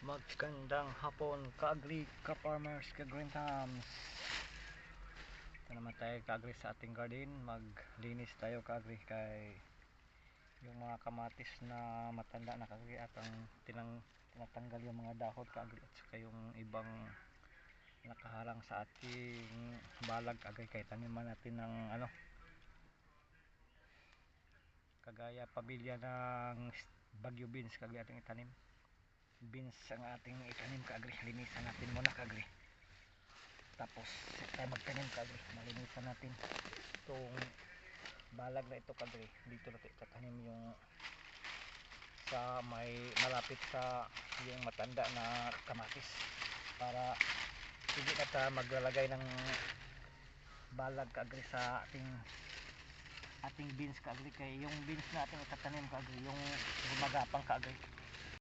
Magandang hapon ka-agri, ka-farmers, ka-green thumbs. Ito naman tayo ka-agri sa ating garden. Maglinis tayo ka-agri kay yung mga kamatis na matanda na ka-agri at ang tinatanggal yung mga dahon ka-agri at saka yung ibang nakaharang sa ating balag ka-agri kay taniman natin ng kagaya pabilya ng bagyo beans ka-agri ating itanim. Beans ang ating itanim ka-agri, linisan natin muna ka-agri, tapos tayo magtanim ka-agri, malinisan natin itong balag na ito ka-agri. Dito natin itatanim yung sa may malapit sa yung matanda na kamatis para hindi na tayo maglalagay ng balag ka-agri sa ating beans ka-agri, kay yung beans na ating itatanim ka-agri yung gumagapang ka-agri.